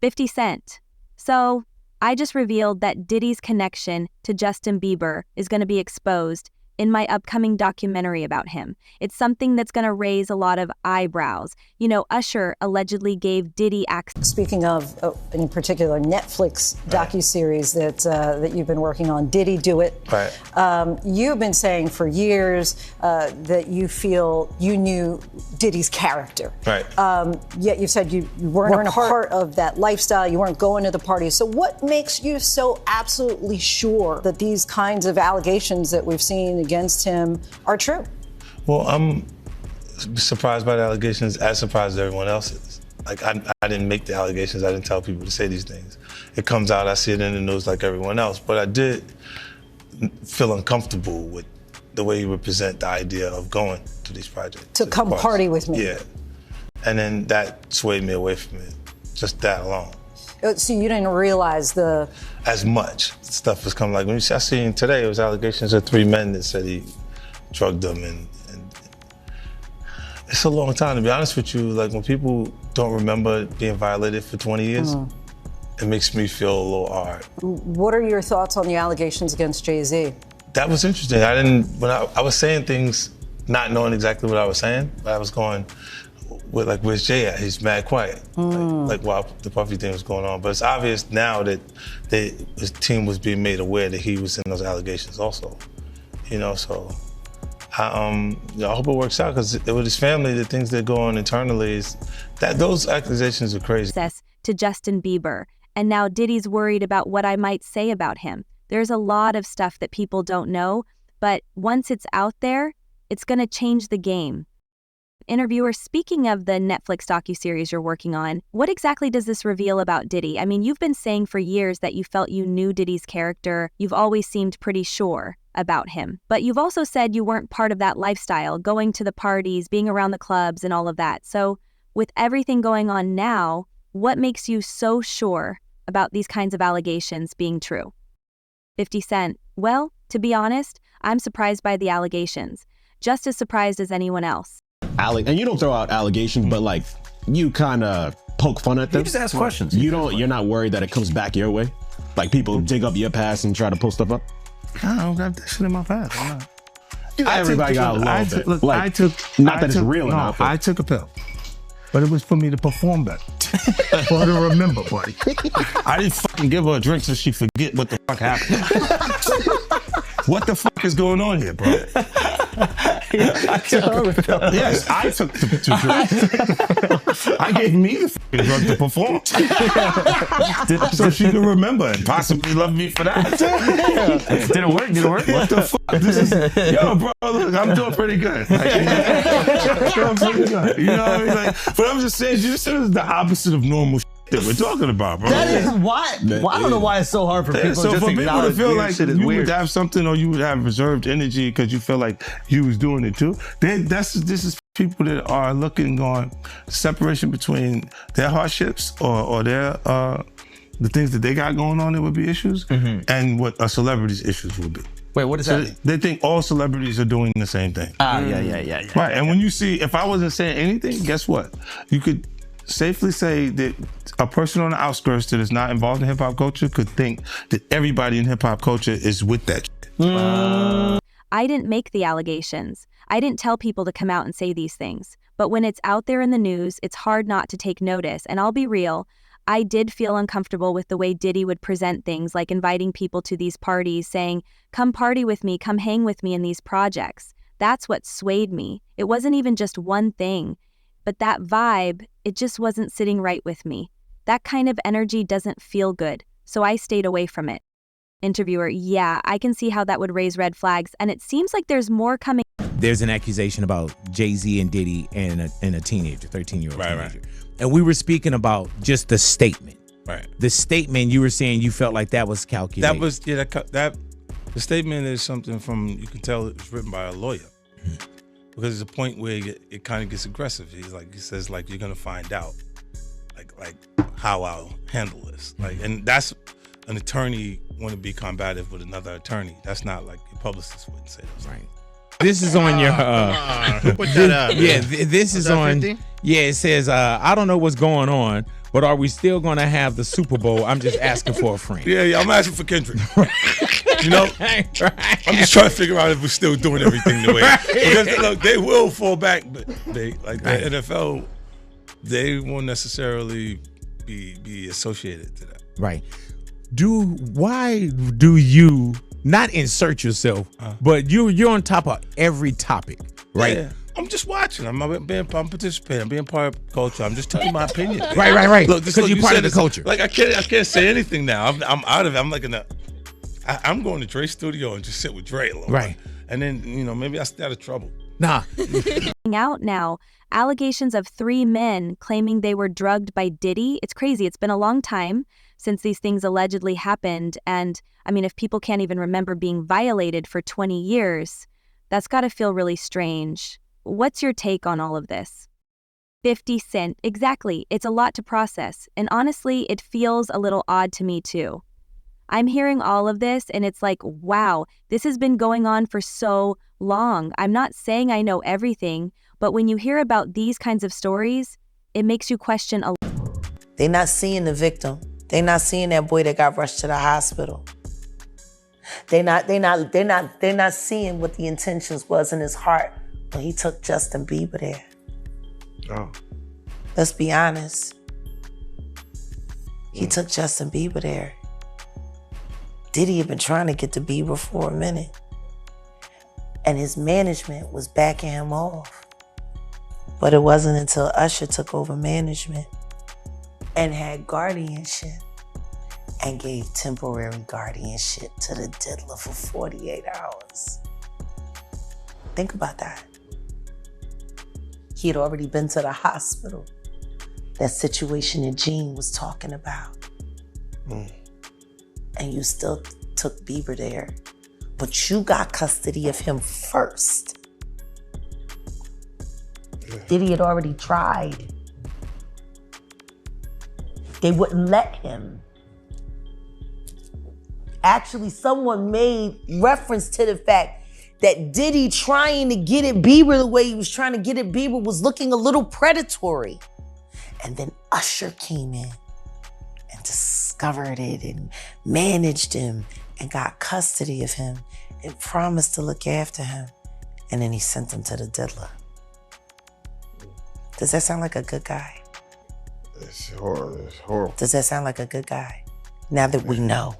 50 Cent. So, I just revealed that Diddy's connection to Justin Bieber is going to be exposed in my upcoming documentary about him. It's something that's going to raise a lot of eyebrows. You know, Usher allegedly gave Diddy access. Speaking of, in particular, Netflix docuseries that you've been working on, Diddy Do It. Right. You've been saying for years that you feel you knew Diddy's character. Right. Yet you said you weren't a part of that lifestyle. You weren't going to the parties. So what makes you so absolutely sure that these kinds of allegations that we've seen against him are true? Well, I'm surprised by the allegations, as surprised as everyone else is. Like, I didn't make the allegations. I didn't tell people to say these things. It comes out, I see it in the news like everyone else. But I did feel uncomfortable with the way he would present the idea of going to these projects. To come party with me. Yeah. And then that swayed me away from it, just that alone. So you didn't realize as much stuff was coming. Like, when I seen today, it was allegations of 3 men that said he drugged them, and it's a long time, to be honest with you. Like, when people don't remember being violated for 20 years, it makes me feel a little hard. What are your thoughts on the allegations against Jay-Z? That was interesting. When I was saying things, not knowing exactly what I was saying, but I was going, where's Jay at? He's mad quiet. Like while the Puffy thing was going on. But it's obvious now that his team was being made aware that he was in those allegations also. You know, so I hope it works out, because with his family, the things that go on internally is that those accusations are crazy. To Justin Bieber, and now Diddy's worried about what I might say about him. There's a lot of stuff that people don't know, but once it's out there, it's going to change the game. Interviewer, speaking of the Netflix docuseries you're working on, what exactly does this reveal about Diddy? I mean, you've been saying for years that you felt you knew Diddy's character. You've always seemed pretty sure about him. But you've also said you weren't part of that lifestyle, going to the parties, being around the clubs and all of that. So with everything going on now, what makes you so sure about these kinds of allegations being true? 50 Cent. Well, to be honest, I'm surprised by the allegations. Just as surprised as anyone else. And you don't throw out allegations, but like you kind of poke fun at them. You just ask questions. You're not worried that it comes back your way? Like people dig up your past and try to pull stuff up? I don't got that shit in my past. I'm not. Everybody got a little bit. Look, like, not that it's real or not. I took a pill, but it was for me to perform better. For her to remember, buddy. I didn't fucking give her a drink so she forget what the fuck happened. What the fuck is going on here, bro? Yes, I took the drinks. I gave me the fucking drug to perform. So she can remember and possibly love me for that. Did it work? What the fuck? Yo, bro, look, I'm doing pretty good. Like, I'm pretty good. You know what I mean? Like, but I'm just saying, you said it's the opposite of normal shit that we're talking about, bro. That is why. Well, I don't know why it's so hard for people so just for to people to feel like shit is you weird. would have something, or you would have reserved energy because you feel like you was doing it too. This is people that are looking on separation between their hardships or their the things that they got going on that would be issues, and what a celebrity's issues would be. Wait, what does that mean? They think all celebrities are doing the same thing. Yeah. Right, and when you see, if I wasn't saying anything, guess what? You could safely say that a person on the outskirts that is not involved in hip-hop culture could think that everybody in hip-hop culture is with that shit. I didn't make the allegations. I didn't tell people to come out and say these things. But when it's out there in the news, it's hard not to take notice. And I'll be real, I did feel uncomfortable with the way Diddy would present things, like inviting people to these parties, saying, come party with me, come hang with me in these projects. That's what swayed me. It wasn't even just one thing. But that vibe, it just wasn't sitting right with me. That kind of energy doesn't feel good, so I stayed away from it. Interviewer, yeah, I can see how that would raise red flags, and it seems like there's more coming. There's an accusation about Jay-Z and Diddy and a teenager, 13-year-old teenager. Right. And we were speaking about just the statement. Right. The statement, you were saying you felt like that was calculated. That was, the statement is something from, you can tell it's written by a lawyer. Because there's a point where it kind of gets aggressive. He says, you're gonna find out, like how I'll handle this. And that's an attorney want to be combative with another attorney. That's not like your publicist wouldn't say those. Right. This is on your. Put that up. Yeah, this is on. 50? Yeah, it says, I don't know what's going on, but are we still going to have the Super Bowl? I'm just asking for a friend. Yeah, I'm asking for Kendrick. You know, I'm just trying to figure out if we're still doing everything the way. Because look, they will fall back, but the NFL, they won't necessarily be associated to that. Right. Why do you not insert yourself, but you're on top of every topic, right? Yeah. I'm just watching. I'm participating. I'm being part of culture. I'm just telling my opinion. Right. Look, because you're part of the culture. Like I can't say anything now. I'm out of it. I'm like I'm going to Dre's studio and just sit with Dre a little. Right. And then maybe I stay out of trouble. Nah. Out now, allegations of 3 men claiming they were drugged by Diddy. It's crazy. It's been a long time since these things allegedly happened. And I mean, if people can't even remember being violated for 20 years, that's got to feel really strange. What's your take on all of this? 50 Cent, exactly. It's a lot to process. And honestly, it feels a little odd to me too. I'm hearing all of this and it's like, wow, this has been going on for so long. I'm not saying I know everything, but when you hear about these kinds of stories, it makes you question a lot. They're not seeing the victim. They're not seeing that boy that got rushed to the hospital. They're not seeing what the intentions was in his heart when he took Justin Bieber there. Oh. Let's be honest. He took Justin Bieber there. Diddy had been trying to get to Bieber for a minute. And his management was backing him off. But it wasn't until Usher took over management and had guardianship and gave temporary guardianship to the diddler for 48 hours. Think about that. He had already been to the hospital. That situation that Gene was talking about. And you still took Bieber there, but you got custody of him first. Diddy had already tried. They wouldn't let him. Actually, someone made reference to the fact that Diddy trying to get at Bieber the way he was trying to get at Bieber was looking a little predatory. And then Usher came in and discovered it and managed him and got custody of him and promised to look after him. And then he sent him to the diddler. Does that sound like a good guy? It's horrible. Does that sound like a good guy? Now that we know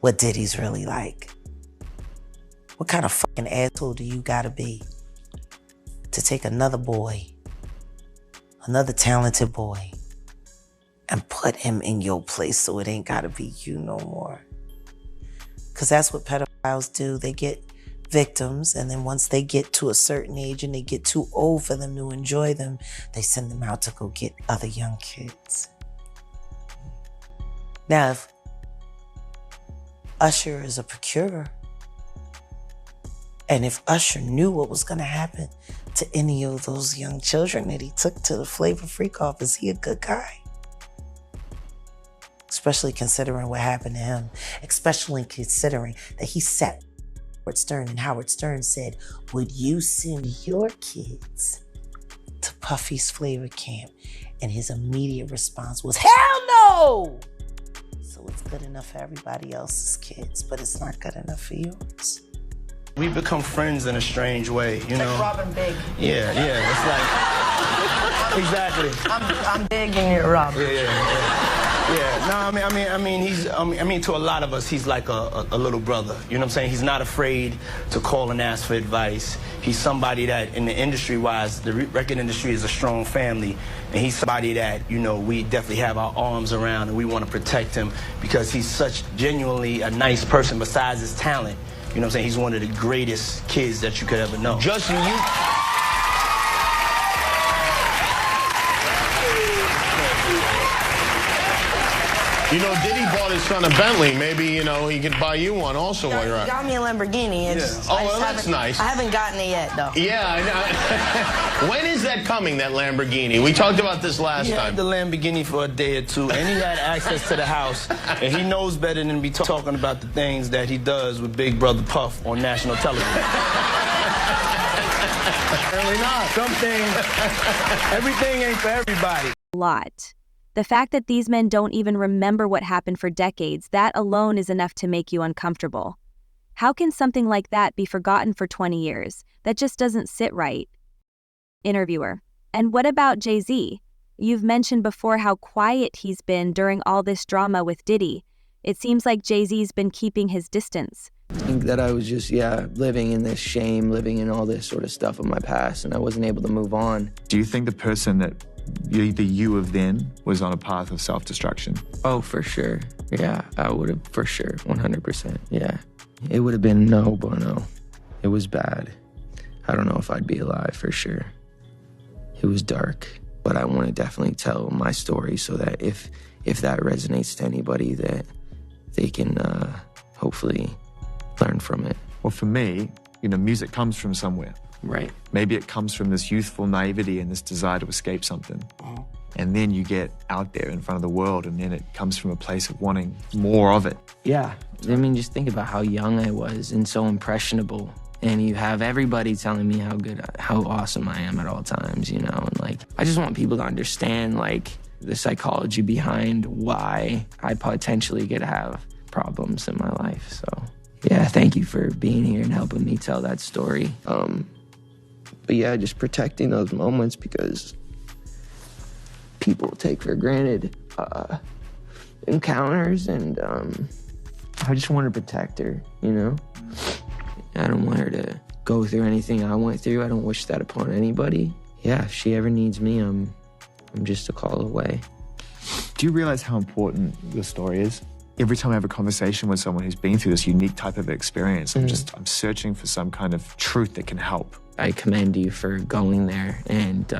what Diddy's really like. What kind of fucking asshole do you gotta be to take another boy, another talented boy, and put him in your place so it ain't gotta be you no more? Because that's what pedophiles do. They get victims, and then once they get to a certain age and they get too old for them to enjoy them, they send them out to go get other young kids. Now, if Usher is a procurer, and if Usher knew what was gonna happen to any of those young children that he took to the Flavor Freak off, is he a good guy? Especially considering what happened to him, especially considering that he sat Howard Stern, and Howard Stern said, would you send your kids to Puffy's Flavor Camp? And his immediate response was, hell no! So it's good enough for everybody else's kids, but it's not good enough for yours. We've become friends in a strange way, you know? Like Robin Big. Yeah, it's like, exactly. I'm big and you're Robin. Yeah, no, I mean, to a lot of us, he's like a little brother. You know what I'm saying? He's not afraid to call and ask for advice. He's somebody that, in the industry-wise, the record industry is a strong family, and he's somebody that, you know, we definitely have our arms around, and we want to protect him because he's such genuinely a nice person besides his talent. You know what I'm saying? He's one of the greatest kids that you could ever know. Justin, you know, Diddy bought his son a Bentley. Maybe, you know, he could buy you one also while you're out. He got me a Lamborghini. Oh, well, that's nice. I haven't gotten it yet, though. Yeah, I know. When is that coming, that Lamborghini? We talked about this last He time. had the Lamborghini for a day or two, and he had access to the house, and he knows better than to be talking about the things that he does with Big Brother Puff on national television. Apparently not. Some things, everything ain't for everybody. Lot. The fact that these men don't even remember what happened for decades, that alone is enough to make you uncomfortable. How can something like that be forgotten for 20 years? That just doesn't sit right. Interviewer: and what about Jay-Z? You've mentioned before how quiet he's been during all this drama with Diddy. It seems like Jay-Z's been keeping his distance. I think that I was just, living in this shame, living in all this sort of stuff of my past, and I wasn't able to move on. Do you think the person that the you of then was on a path of self-destruction? Oh, for sure. Yeah, I would have, for sure, 100%. Yeah. It would have been no bueno. It was bad. I don't know if I'd be alive, for sure. It was dark, but I want to definitely tell my story so that if that resonates to anybody, that they can hopefully learn from it. Well, for me, music comes from somewhere. Right. Maybe it comes from this youthful naivety and this desire to escape something. And then you get out there in front of the world, and then it comes from a place of wanting more of it. Yeah. I mean, just think about how young I was and so impressionable. And you have everybody telling me how awesome I am at all times, and I just want people to understand, the psychology behind why I potentially could have problems in my life. So, yeah, thank you for being here and helping me tell that story. But yeah, just protecting those moments, because people take for granted encounters, and I just want to protect her, I don't want her to go through anything I went through. I don't wish that upon anybody. Yeah, if she ever needs me, I'm just a call away. Do you realize how important your story is? Every time I have a conversation with someone who's been through this unique type of experience, I'm searching for some kind of truth that can help. I commend you for going there and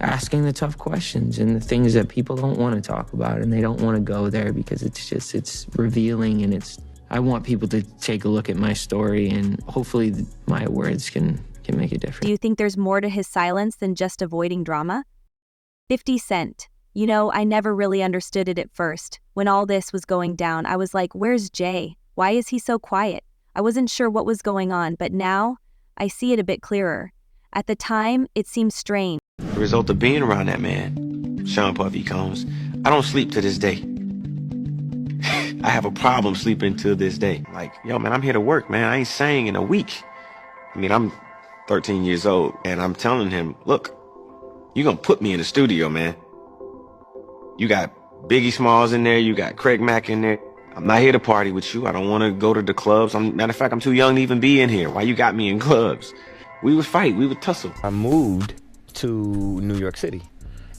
asking the tough questions and the things that people don't want to talk about, and they don't want to go there because it's revealing, and I want people to take a look at my story, and hopefully my words can make a difference. Do you think there's more to his silence than just avoiding drama? 50 Cent. I never really understood it at first. When all this was going down, I was like, where's Jay? Why is he so quiet? I wasn't sure what was going on, but now I see it a bit clearer. At the time, it seemed strange. The result of being around that man, Sean Puffy Combs, I don't sleep to this day. I have a problem sleeping to this day. Yo, man, I'm here to work, man. I ain't sang in a week. I'm 13 years old, and I'm telling him, look, you're gonna put me in the studio, man. You got Biggie Smalls in there, you got Craig Mack in there. I'm not here to party with you. I don't want to go to the clubs. Matter of fact, I'm too young to even be in here. Why you got me in clubs? We would fight, we would tussle. I moved to New York City,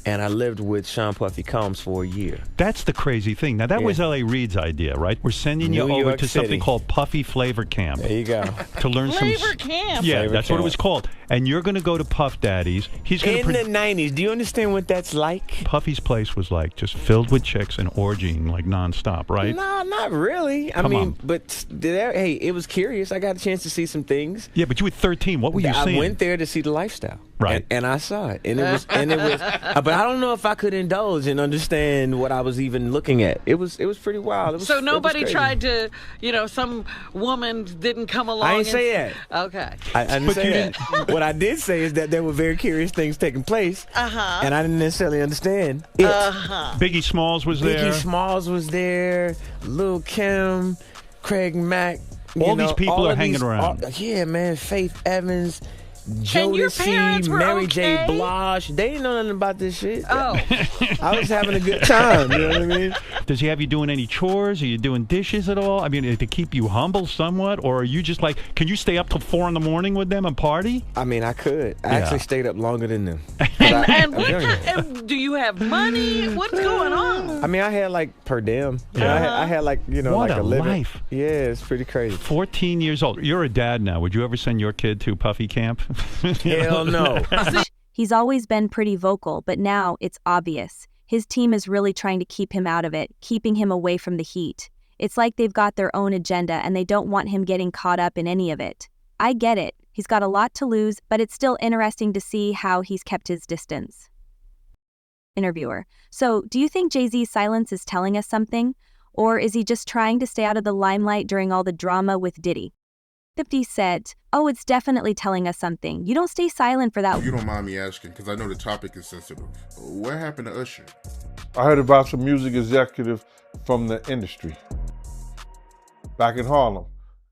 and I lived with Sean Puffy Combs for a year. That's the crazy thing. Now, that was L.A. Reid's idea, right? We're sending you over to something called Puffy Flavor Camp. There you go. To learn Flavor Camp? Yeah, Flavor that's Camp. what it was called. And you're going to go to Puff Daddy's. He's going In the 90s, do you understand what that's like? Puffy's place was just filled with chicks and orgying nonstop, right? No, not really. Come on. But hey, it was curious. I got a chance to see some things. Yeah, but you were 13. What were you seeing? I went there to see the lifestyle. Right. And I saw it. And it was but I don't know if I could indulge and understand what I was even looking at. It was pretty wild. So nobody tried to, some woman didn't come along. I didn't say that. Okay. I didn't say that. What I did say is that there were very curious things taking place. And I didn't necessarily understand it. Biggie Smalls was there. Biggie Smalls was there. Lil' Kim, Craig Mack. All these people are hanging around. Yeah, man. Faith Evans. And your parents Jodeci, were Mary okay? J. Blige. They didn't know nothing about this shit. Oh. I was having a good time. You know what I mean? Does he have you doing any chores? Are you doing dishes at all? To keep you humble somewhat? Or are you just can you stay up till 4 in the morning with them and party? I could. I actually stayed up longer than them. And do you have money? What's going on? I had per diem. Yeah. I had what a living. life. Yeah, it's pretty crazy. 14 years old. You're a dad now. Would you ever send your kid to Puffy Camp? Hell no. He's always been pretty vocal, but now it's obvious. His team is really trying to keep him out of it, keeping him away from the heat. It's like they've got their own agenda and they don't want him getting caught up in any of it. I get it. He's got a lot to lose, but it's still interesting to see how he's kept his distance. Interviewer: so, do you think Jay-Z's silence is telling us something? Or is he just trying to stay out of the limelight during all the drama with Diddy? 50 said, "Oh, it's definitely telling us something. You don't stay silent for that." If you don't mind me asking, because I know the topic is sensitive, what happened to Usher? I heard about some music executive from the industry back in Harlem.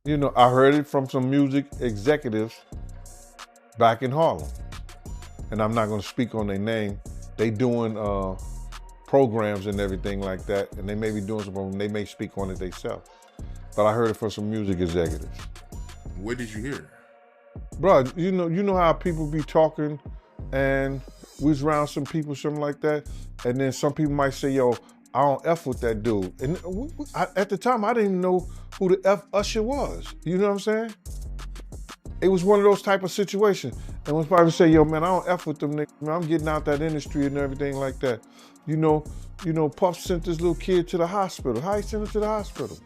You know, I heard it from some music executives back in Harlem. And I'm not going to speak on their name. They doing programs and everything like that, and they may be doing some, they may speak on it themselves. But I heard it from some music executives. Where did you hear it? Bro, you know how people be talking, and we was around some people, something like that, and then some people might say, yo, I don't F with that dude. And at the time, I didn't even know who the F Usher was. You know what I'm saying? It was one of those type of situations. And when probably say, yo, man, I don't F with them niggas. Man, I'm getting out that industry and everything like that. You know, Puff sent this little kid to the hospital. How he sent him to the hospital?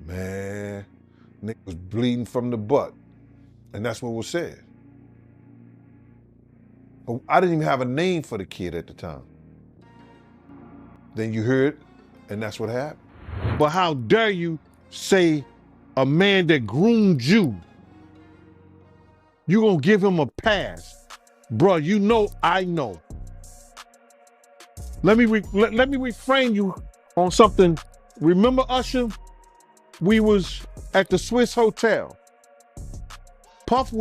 Man, nigga was bleeding from the butt. And that's what was said. But I didn't even have a name for the kid at the time. Then you heard it, and that's what happened. But how dare you say a man that groomed you, you gonna give him a pass? Bruh, you know I know. Let me reframe you on something. Remember Usher? We was at the Swiss Hotel. Puff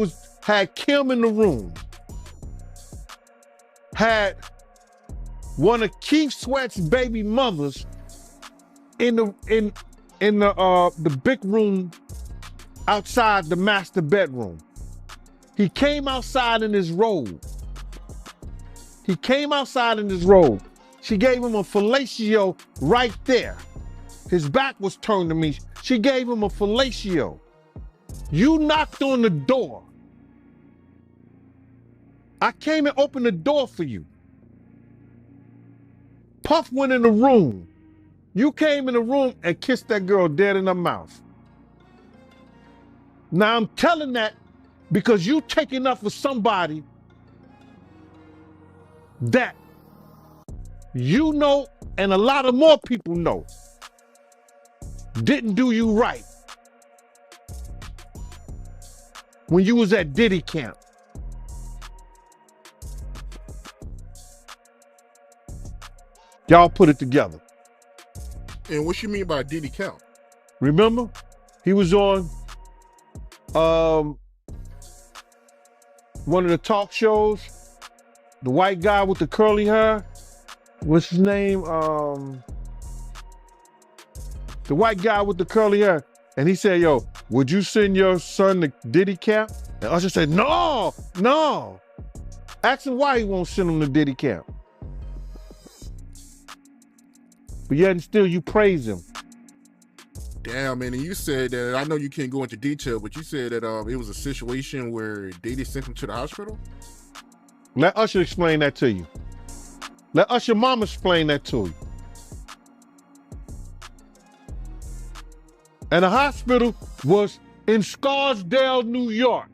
had Kim in the room. Had one of Keith Sweat's baby mothers in the big room outside the master bedroom. He came outside in his robe. She gave him a fellatio right there. His back was turned to me. She gave him a fellatio. You knocked on the door. I came and opened the door for you. Puff went in the room. You came in the room and kissed that girl dead in her mouth. Now I'm telling that because you taking up for somebody that you know and a lot of more people know didn't do you right when you was at Diddy camp. Y'all put it together. And what you mean by Diddy camp? Remember? He was on one of the talk shows. The white guy with the curly hair. What's his name? The white guy with the curly hair. And he said, yo, would you send your son to Diddy camp? And Usher said, no. Ask him why he won't send him to Diddy camp. But yet and still you praise him. Damn, man, and you said that, I know you can't go into detail, but you said that it was a situation where Diddy sent him to the hospital? Let Usher explain that to you. Let Usher mama explain that to you. And the hospital was in Scarsdale, New York.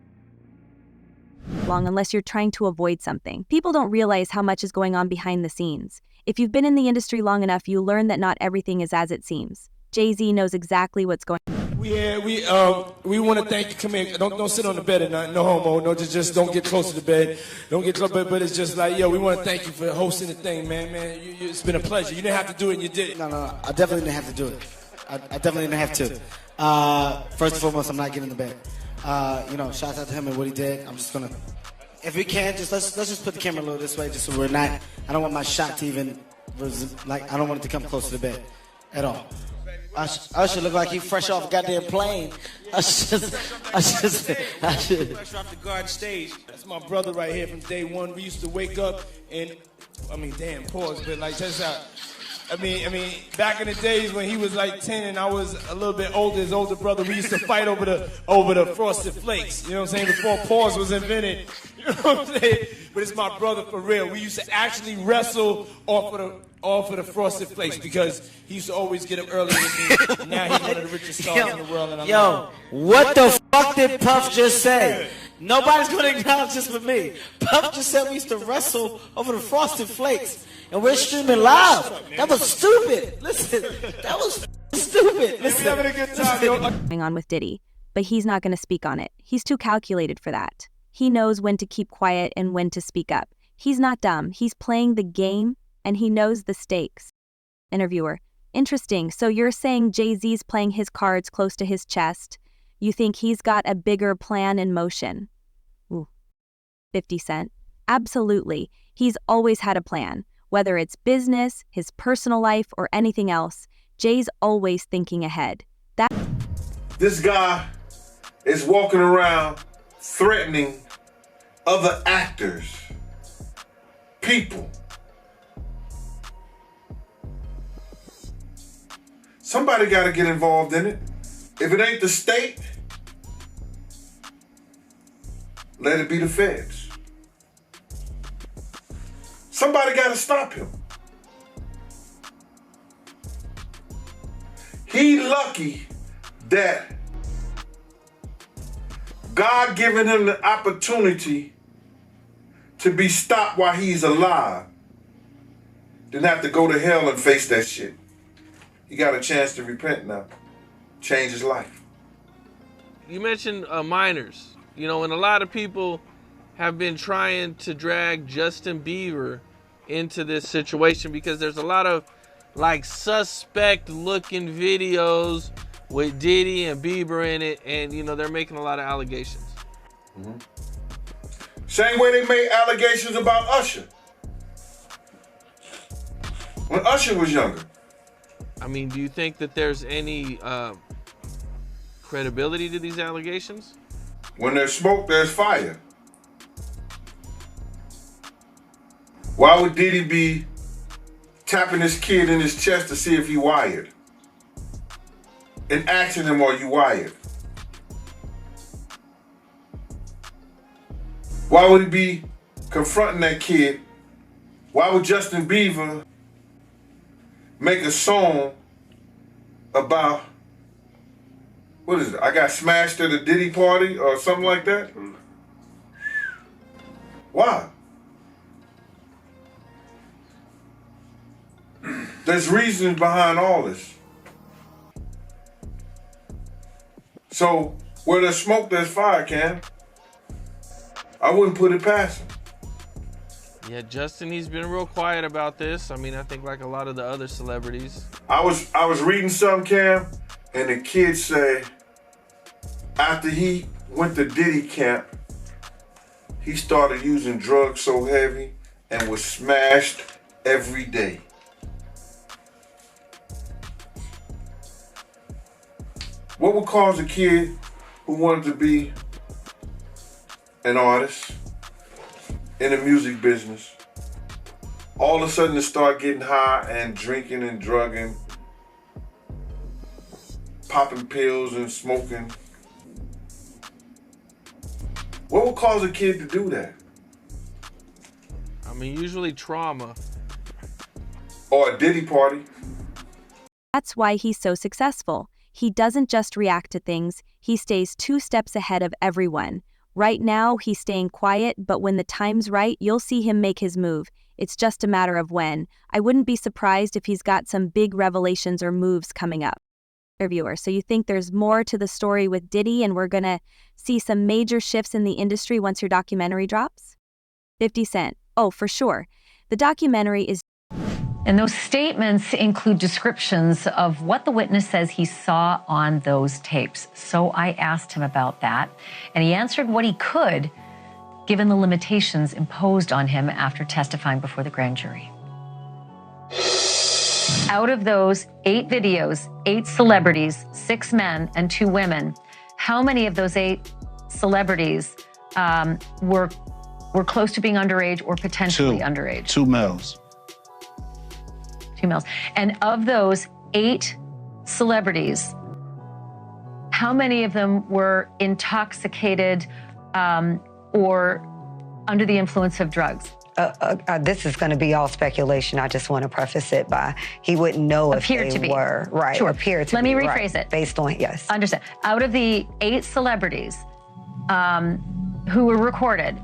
Long unless you're trying to avoid something. People don't realize how much is going on behind the scenes. If you've been in the industry long enough, you learn that not everything is as it seems. Jay-Z knows exactly what's going on. We want to thank you. Come in. Don't sit on the bed at night. No homo. No, just don't get close to the bed. Don't get close. But it's just like, yo, we want to thank you for hosting the thing, man. It's been a pleasure. You didn't have to do it, and you did it. No, I definitely didn't have to do it. I definitely didn't have to. First and foremost, I'm not getting in the bed. Shout out to him and what he did. I'm just gonna, if we can, let's just put the camera a little this way, just so we're not. I don't want my shot to even, I don't want it to come close to the bed at all. Usher look like he fresh off a goddamn plane. Fresh off the garden stage. That's my brother right here from day one. We used to wake up and, pause, but like, check this out. Back in the days when he was like 10 and I was a little bit older, his older brother, we used to fight over the Frosted Flakes. You know what I'm saying? Before pause was invented. You know what I'm saying? But it's my brother for real. We used to actually wrestle off of the Frosted Flakes because he used to always get up early with me. Now he's one of the richest stars in the world. And what the fuck did Puff just say? Nobody's going to acknowledge this but me. Puff just said we used to wrestle over the Frosted Flakes. And we're streaming live. That was stupid. Listen, that was stupid. Listen, having a good time. Going on with Diddy. but he's not going to speak on it. He's too calculated for that. He knows when to keep quiet and when to speak up. He's not dumb. He's playing the game, and he knows the stakes. Interviewer: interesting. So you're saying Jay-Z's playing his cards close to his chest? You think he's got a bigger plan in motion? Ooh. 50 Cent: absolutely. He's always had a plan. Whether it's business, his personal life, or anything else, Jay's always thinking ahead. This guy is walking around threatening other actors, people. Somebody got to get involved in it. If it ain't the state, let it be the feds. Somebody got to stop him. He lucky that God given him the opportunity to be stopped while he's alive, didn't have to go to hell and face that shit. He got a chance to repent now, change his life. You mentioned minors, you know, and a lot of people have been trying to drag Justin Bieber into this situation because there's a lot of like suspect looking videos with Diddy and Bieber in it, and you know, they're making a lot of allegations. Mm-hmm. Same way they made allegations about Usher when Usher was younger. I mean, do you think that there's any credibility to these allegations? When there's smoke, there's fire. Why would Diddy be tapping his kid in his chest to see if he wired? And asking him, are you wired? Why would he be confronting that kid? Why would Justin Bieber make a song about, what is it? I got smashed at a Diddy party or something like that? Why? There's reasons behind all this. So where there's smoke, there's fire, Cam. I wouldn't put it past him. Yeah, Justin, he's been real quiet about this. I mean, I think like a lot of the other celebrities. I was reading some, Cam, and the kid say after he went to Diddy camp, he started using drugs so heavy and was smashed every day. What would cause a kid who wanted to be an artist in the music business all of a sudden to start getting high and drinking and drugging, popping pills and smoking? What would cause a kid to do that? I mean, usually trauma. Or a Diddy party. That's why he's so successful. He doesn't just react to things, he stays 2 steps ahead of everyone. Right now, he's staying quiet, but when the time's right, you'll see him make his move. It's just a matter of when. I wouldn't be surprised if he's got some big revelations or moves coming up. Interviewer: so you think there's more to the story with Diddy and we're gonna see some major shifts in the industry once your documentary drops? 50 Cent: oh, for sure. The documentary is... And those statements include descriptions of what the witness says he saw on those tapes. So I asked him about that, and he answered what he could, given the limitations imposed on him after testifying before the grand jury. Out of those 8 videos, 8 celebrities, 6 men and 2 women, how many of those 8 celebrities were close to being underage or potentially underage? 2 males. 2 males. And of those 8 celebrities, how many of them were intoxicated or under the influence of drugs? This is going to be all speculation. I just want to preface it by he wouldn't know if they were. Right. Sure. Appear to Let be. me rephrase it. Based on, yes. Understand. Out of the 8 celebrities who were recorded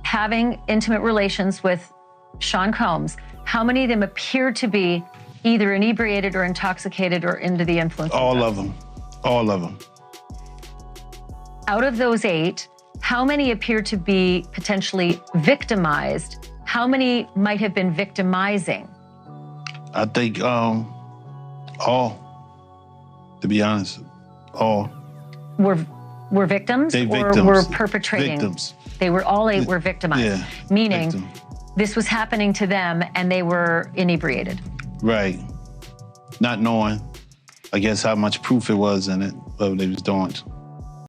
having intimate relations with Sean Combs, how many of them appeared to be either inebriated or intoxicated or under the influence? All of them. All of them. out of those 8, how many appear to be potentially victimized? How many might have been victimizing? I think all, to be honest, all. Were victims They or victims. were perpetrating? Victims. They were, all 8 were victimized. Yeah, meaning victim. this was happening to them and they were inebriated. Right. Not knowing, I guess, how much proof it was in it, what they was doing.